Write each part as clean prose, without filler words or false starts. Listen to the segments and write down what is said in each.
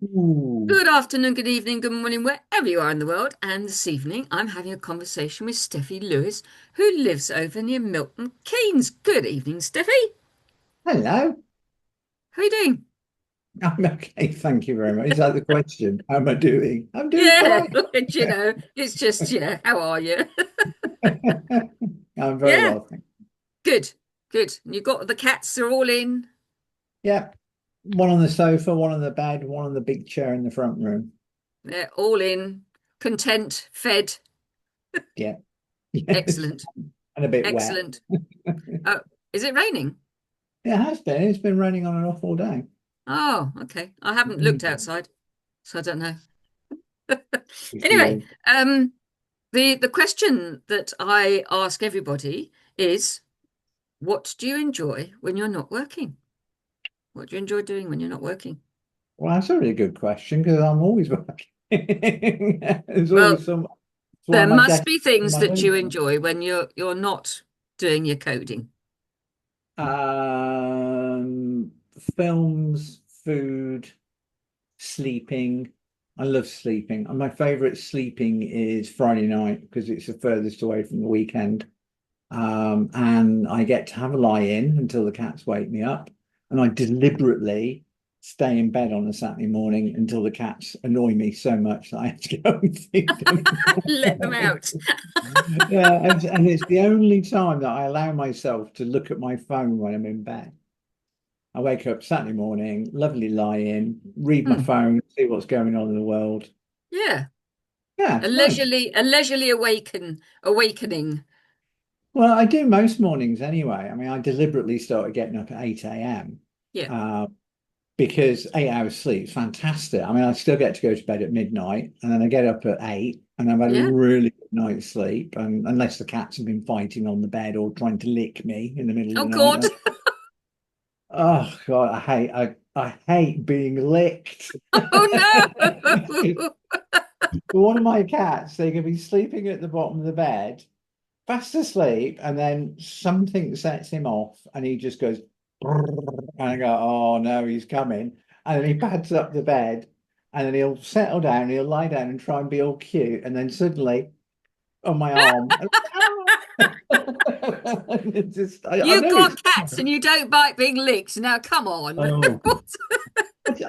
Ooh, Good afternoon, good evening, good morning, wherever you are in the world. And this evening, I'm having a conversation with Steffi Lewis, who lives over near Milton Keynes. Good evening, Steffi. hello. How are you doing? I'm okay, thank you very much. Is that the question? How am I doing? I'm doing Yeah, fine. it's just, how are you? I'm very Yeah, well, thank you. good, good. You got the cats are all in. Yeah, one on the sofa, one on the bed, one on the big chair in the front room. They're all in, content, fed. Yeah, yes, Excellent, and a bit wet. excellent. Oh, is it raining? It has been. It's been raining on and off all day. Oh, okay. I haven't looked Mm. outside, so I don't know. It's Anyway, lovely. the question that I ask everybody is, what do you enjoy when you're not working? What do you enjoy doing when you're not working? Well, that's a really good question because I'm always working. There's Well, always some. It's why there my must desk be in things my that you living enjoy when you're not doing your coding. room. Films, food. Sleeping. I love sleeping. And my favorite sleeping is Friday night because it's the furthest away from the weekend. And I get to have a lie in until the cats wake me up. And I deliberately stay in bed on a Saturday morning until the cats annoy me so much that I have to go and feed them. Let them out. Yeah, and it's the only time that I allow myself to look at my phone when I'm in bed. I wake up Saturday morning, lovely lie in, read my Hmm. phone, see what's going on in the world. Yeah, Yeah, it's nice. a leisurely awakening. Well, I do most mornings anyway. I mean, I deliberately started getting up at 8 a.m. Yeah, Uh, because 8 hours sleep is fantastic. I mean, I still get to go to bed at midnight and then I get up at 8 and I've had a yeah. really good night's sleep. And unless the cats have been fighting on the bed or trying to lick me in the middle of Oh the God. night. Oh God, I hate being licked. Oh no. One of my cats, they can be sleeping at the bottom of the bed, fast asleep, and then something sets him off, and he just goes, "Brrr," and I go, "Oh no, he's coming!" And then he pads up the bed, and then he'll settle down, he'll lie down and try and be all cute, and then suddenly on my arm, it's just, I You've know it's. got cats and you don't bite being licked. Now, come on. Oh.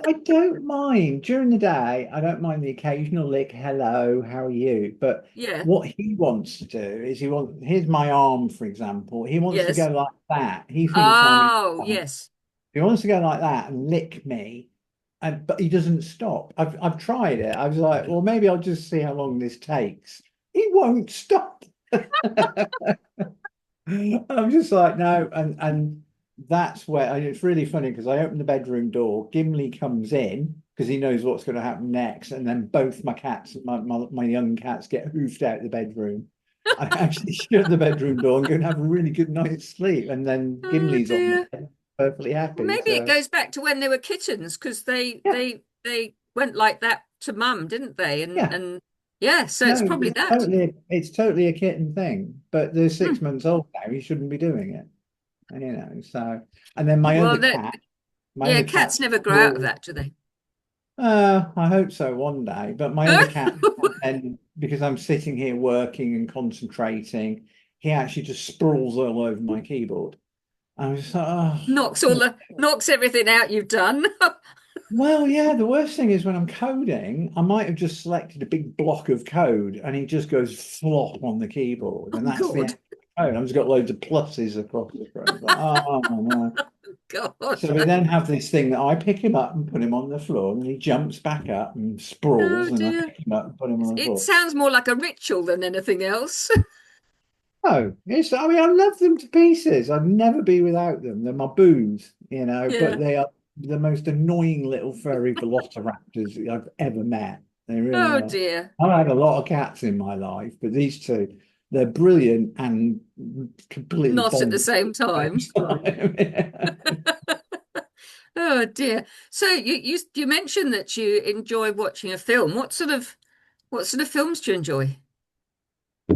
I don't mind during the day. I don't mind the occasional lick, hello, how are you? But Yeah. what he wants to do is here's my arm, for example. He wants to go Yes. like that. He thinks I'm his Oh, arm. yes. He wants to go like that and lick me, and but he doesn't stop. I've tried it. I was like, well, maybe I'll just see how long this takes. He won't stop. I'm just like, no, and that's where and it's really funny because I open the bedroom door, Gimli comes in because he knows what's going to happen next, and then both my cats, my young cats, get hoofed out of the bedroom. I actually shut the bedroom door and go and have a really good night's sleep, and then Oh Gimli's on dear. there, perfectly Well, happy. maybe it So goes back to when they were kittens because yeah, they went like that to mum, didn't they? yeah, And yeah, so it's no, probably that. it's totally a kitten thing, but they're Hmm. 6 months old now. He shouldn't be doing it, so. And then Well, my yeah, other cats cat never grow out of crawls. that, do they? I hope so one day. But my other cat, and because I'm sitting here working and concentrating, he actually just sprawls all over my keyboard. I was just like, oh. Knocks everything out you've done. Well, yeah, the worst thing is when I'm coding, I might have just selected a big block of code and he just goes flop on the keyboard. Oh And that's the end God. of the code. I've just got loads of pluses across the front. Like, oh, no. God. So we then have this thing that I pick him up and put him on the floor, and he jumps back up and Oh sprawls, and I dear. pick him up and put him on the It floor. sounds more like a ritual than anything else. Oh, I mean, I love them to pieces. I'd never be without them. They're my booze, but Yeah. they are the most annoying little furry velociraptors that I've ever met. They really Oh are. dear. I've had a lot of cats in my life, but these two, they're brilliant and completely Not at the bonkers same at time. the same time. Oh dear. So you mentioned that you enjoy watching a film. What sort of films do you enjoy?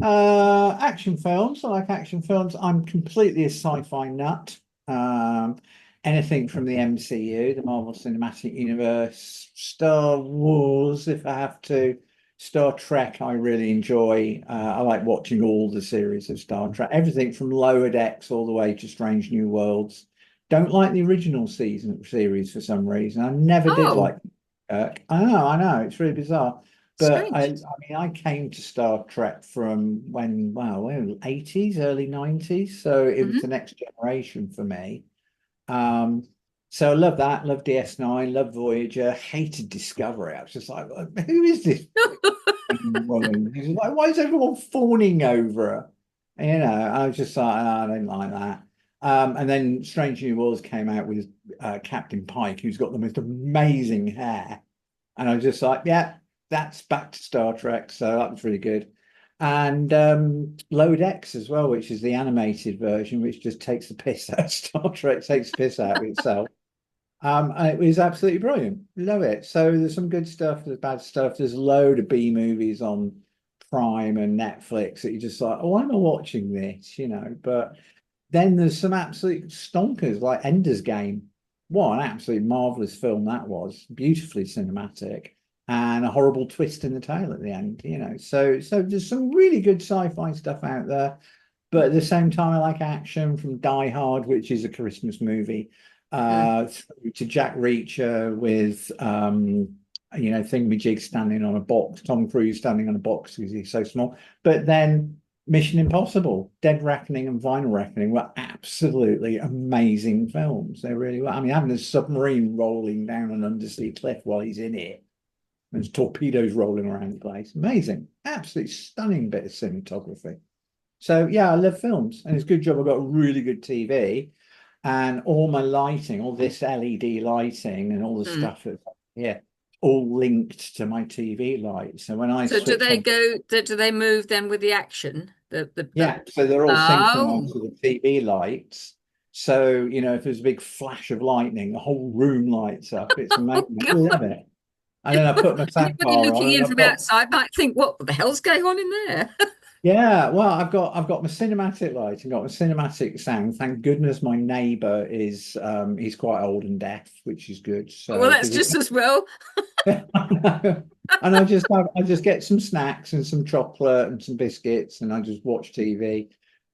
Action films. I like action films. I'm completely a sci-fi nut. Um, anything from the MCU, the Marvel Cinematic Universe, Star Wars, if I have to. Star Trek, I really enjoy. I like watching all the series of Star Trek, everything from Lower Decks all the way to Strange New Worlds. Don't like the original season series for some reason. I never did Oh, like Kirk. I know, it's really bizarre. But I strange. mean, I came to Star Trek from when, wow, 80s, early 90s. So it was Hmm. the next generation for me. Um, so I love that, love DS9, love Voyager, hated Discovery. I was just like, who is this woman? He's like, why is everyone fawning over her? I was just like, "Oh, I don't like that." And then Strange New Worlds came out with Captain Pike, who's got the most amazing hair. And I was just like, yeah, that's back to Star Trek. So that was really good. And Lower Decks as well, which is the animated version, which just takes the piss out. Star Trek takes the piss out of itself. And it was absolutely brilliant. Love it. So there's some good stuff, there's bad stuff. There's a load of B movies on Prime and Netflix that you're just like, oh, why am I watching this? But then there's some absolute stonkers like Ender's Game. What an absolute marvelous film that was, beautifully cinematic, and a horrible twist in the tale at the end. So there's some really good sci-fi stuff out there, but at the same time, I like action from Die Hard, which is a Christmas movie, Mm. through to Jack Reacher with Thingamajig standing on a box, Tom Cruise standing on a box because he's so small. But then Mission Impossible, Dead Reckoning, and Vinyl Reckoning were absolutely amazing films. They really were. I mean, having a submarine rolling down an undersea cliff while he's in it, and there's torpedoes rolling around the place. Amazing. Absolutely stunning bit of cinematography. So yeah, I love films, and it's a good job I've got a really good TV, and all my lighting, all this LED lighting, and all the Mm. stuff that yeah, all linked to my TV light. So when I So do switch they on, go, do they move then with the action? yeah, so they're all Oh, synchronized with the TV lights. So if there's a big flash of lightning, the whole room lights up. It's oh amazing. I God. love it. And then I put my Anybody soundbar on, looking and in I've from got outside might think, what the hell's going on in there? yeah, well, I've got my cinematic light and got my cinematic sound. Thank goodness my neighbor is he's quite old and deaf, which is good. Well, So that's because he just as well. and I just get some snacks and some chocolate and some biscuits and I just watch TV.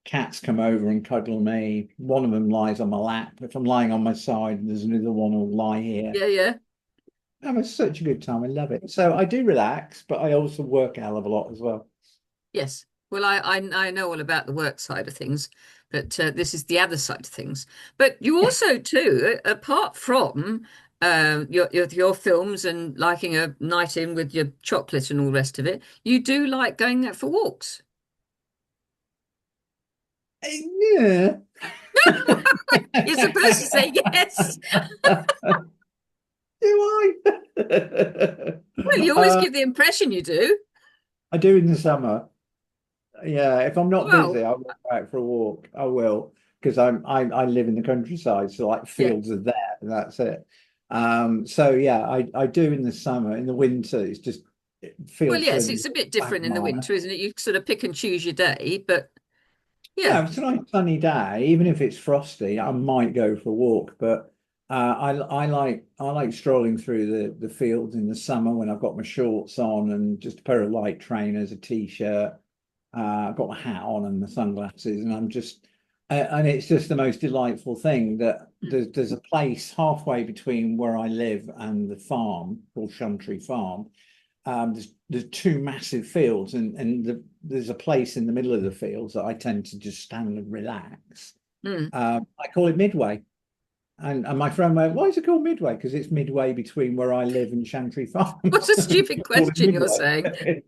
Cats come over and cuddle me. One of them lies on my lap. If I'm lying on my side, there's another one who'll lie here. Yeah, yeah. It's such a good time. I love it. So I do relax, but I also work a hell of a lot as well. Yes. Well, I know all about the work side of things, but this is the other side of things. But you also too, apart from your films and liking a night in with your chocolate and all the rest of it, you do like going out for walks. Yeah. You're supposed to say yes. Do I? Well, you always give the impression you do. I do in the summer. Yeah, if I'm not Well, busy, I'll go out for a walk. I will, because I live in the countryside, so like yeah. fields are there, and that's it. So yeah, I do in the summer. In the winter, it Well, feels yes, so it's a bit different in the quagmire. winter, isn't it? You sort of pick and choose your day, but Yeah, yeah. if it's a nice sunny day, even if it's frosty, I might go for a walk. But I like strolling through the fields in the summer when I've got my shorts on and just a pair of light trainers, a t-shirt. I've got my hat on and my sunglasses, and and it's just the most delightful thing that Mm. there's a place halfway between where I live and the farm called Shumtree Farm. There's two massive fields, and there's a place in the middle of the fields that I tend to just stand and relax. Mm. I call it Midway, and my friend went, "Why is it called Midway? Because it's midway between where I live and Chantry Farm." What a So stupid we call it question you're Midway. saying.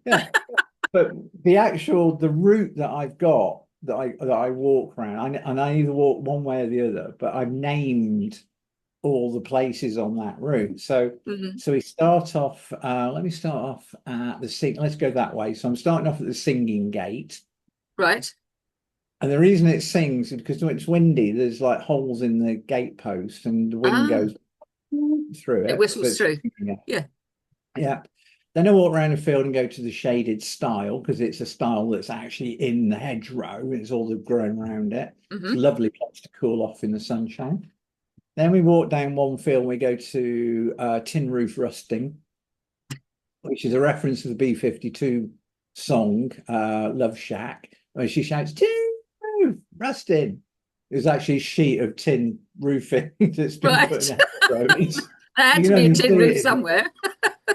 Yeah, but the route that I've got that I walk around, and I either walk one way or the other, but I've named all the places on that route. So Mhm. so we start off. Let me start off at the sing. Let's go that way. So I'm starting off at the Singing Gate, Right. and the reason it sings is because when it's windy, there's like holes in the gate post, and the wind Ah, goes through it it. So whistles it's through. Yeah. yeah. Then I walk around the field and go to the shaded stile because it's a stile that's actually in the hedgerow. It's all the grown around it. It's a Hmm. lovely place to cool off in the sunshine. Then we walk down one field, we go to Tin Roof Rusting, which is a reference to the B-52 song, Love Shack, where she shouts, Tin Roof Rusting. There's actually a sheet of tin roofing that's been put in Right. a hedgerow. There had You to can be a only tin see roof it. somewhere.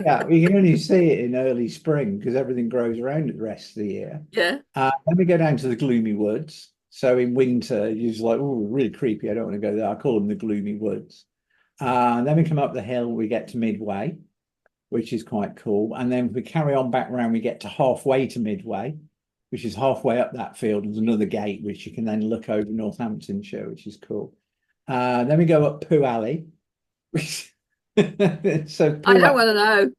Yeah, you can only see it in early spring because everything grows around it the rest of the year. Yeah. Then we go down to the gloomy woods. So in winter, you're just like, oh, really creepy. I don't want to go there. I call them the gloomy woods. Then we come up the hill, we get to Midway, which is quite cool. And then we carry on back around, we get to halfway to Midway, which is halfway up that field. There's another gate, which you can then look over Northamptonshire, which is cool. Then we go up Pooh Alley. So I Pooh, don't want to know.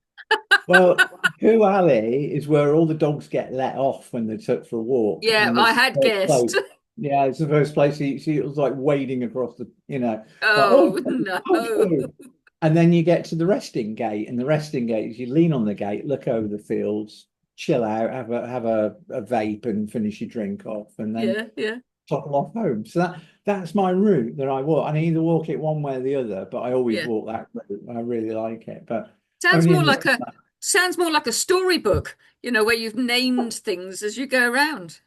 well, Pooh Alley is where all the dogs get let off when they're took for a walk, Yeah, and I it's had the first place. guessed. Yeah, it's the first place you see. It was like wading across like Oh, no. Pooh. And then you get to the resting gate, and the resting gate is you lean on the gate, look over the fields, chill out, have a vape, and finish your drink off, and then Yeah, yeah, topple off home. So that's my route that I walk. I either walk it one way or the other, but I always yeah. walk that route. I really like it, but Sounds only more in the like a summer. sounds more like a storybook, where you've named things as you go around.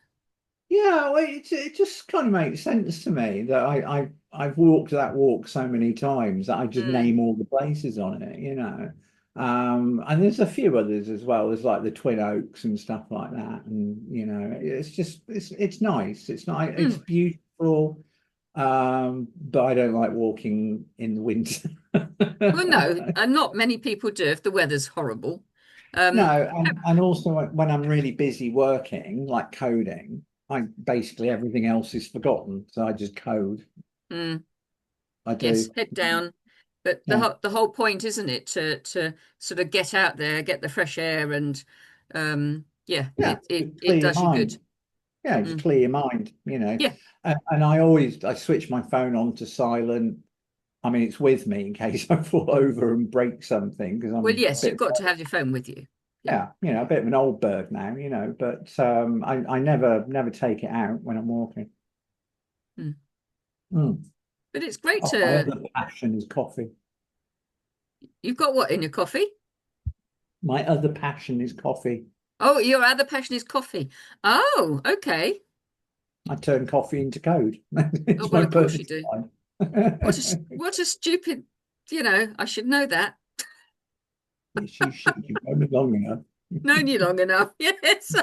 Yeah, well, it just kind of makes sense to me that I've walked that walk so many times that I just Mm, name all the places on it. And there's a few others as well. There's like the Twin Oaks and stuff like that, and it's just it's nice. It's not it's mm. beautiful, but I don't like walking in the winter. Well, no, and not many people do if the weather's horrible. No, Um, and also when I'm really busy working, like coding, I basically everything else is forgotten. So I just code. mm, I yes, do. head down. But Yeah. the whole point, isn't it, to sort of get out there, get the fresh air, and yeah, Yeah. Just it clear your does you good. mind. Yeah, just Mm, clear your mind. yeah. And I switch my phone on to silent. I mean, it's with me in case I fall over and break something because Well, I'm a yes, you've bit, got to have your phone with you. Yeah. yeah, a bit of an old bird now, but I never take it out when I'm walking. Mm. Mm. But it's great Oh, my to other passion is coffee. you've got what in your coffee? My other passion is coffee. Oh, your other passion is coffee. Oh, okay. I turn coffee into code. Oh, It's well, my of course you purpose do. in life. What a stupid, I should know that. Yes, you should. You've known me long enough. Known you long enough. Yes.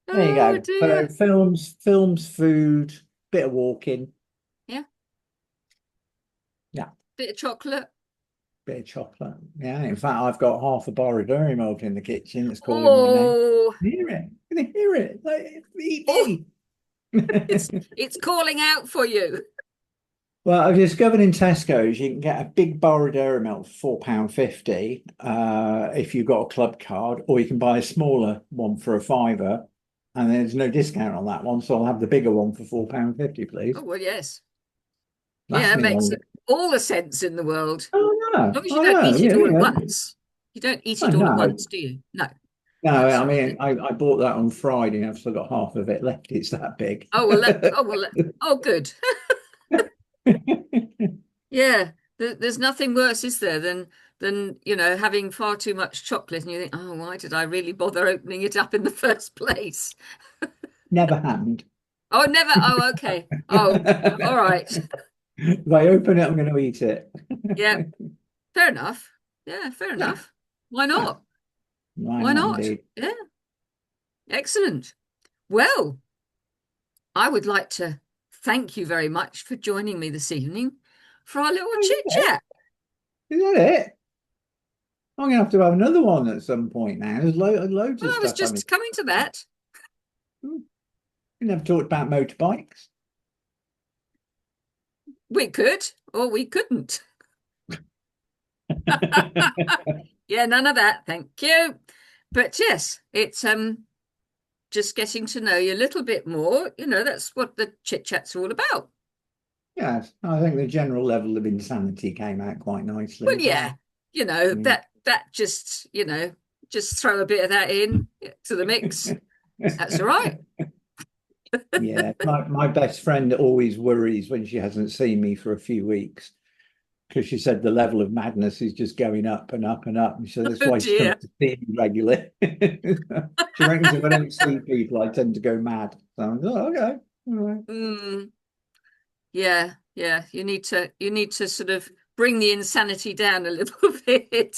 There you Oh go. So dear. films, food, bit of walking. Yeah. Yeah, Bit of chocolate. bit of chocolate. Yeah, in fact, I've got half a bar of dairy milk in the kitchen. It's calling my name. Oh, Hear it? Can you hear it? Like, eat oh, me. it's calling out for you. Well, I've discovered in Tesco's you can get a big bar of dairy milk for £4.50 if you've got a club card, or you can buy a smaller one for a fiver, and there's no discount on that one, so I'll have the bigger one for £4.50, Oh, please. well, yes. Yeah, Lasts it me makes longer. all the sense in the world. As Oh long no, as you I don't know, eat it yeah, all at yeah. once. You don't eat Oh it all at no, once, do you? No, no. that's I the mean, thing. I bought that on Friday, and I've still got half of it left. It's that big. Oh, good. Yeah, there's nothing worse, is there, than having far too much chocolate, and you think, oh, why did I really bother opening it up in the first place? Never happened. Oh, never. Oh, okay. Oh, all right. If I open it, I'm going to eat it. Yeah, fair enough. Yeah, fair Yeah, enough. Why yeah. not? Why Why not not? indeed? Yeah, excellent. Well, I would like to thank you very much for joining me this evening for our little Oh, is chit that it? chat. Is that it? I'm going to have another one at some point now. There's loads Well, of I was stuff I mean. just coming to that. We never talked about motorbikes. We could, or we couldn't. Yeah, none of that. Thank you. But yes, it's just getting to know you a little bit more. That's what the chit chat's all about. Yes, I think the general level of insanity came out quite nicely Well, as well. yeah, Mm. that just throw a bit of that in to the mix. That's all right. Yeah, my best friend always worries when she hasn't seen me for a few weeks because she said the level of madness is just going up and up and up. And so that's Oh why she's coming dear. to see me regularly. She reckons if I don't see people, I tend to go mad. So I'm like, oh, okay. All right. Mm, yeah, yeah. You need to sort of bring the insanity down a little bit.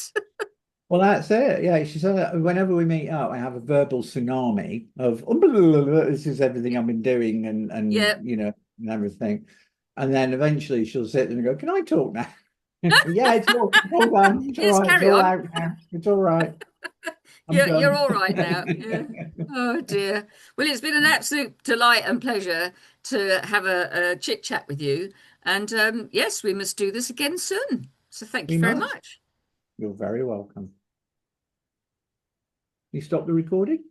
Well, that's it. Yeah, she said that whenever we meet up, I have a verbal tsunami of this is everything I've been doing and Yeah. and everything. And then eventually she'll sit there and go, "Can I talk now?" Yeah, it's all done. It's all Yes, right. It's carry all on. out now. It's all right. I'm You're done. all right now. Yeah. Oh dear. Well, it's been an absolute delight and pleasure to have a chit chat with you. And yes, we must do this again soon. So thank We you very must. much. You're very welcome. You stop the recording?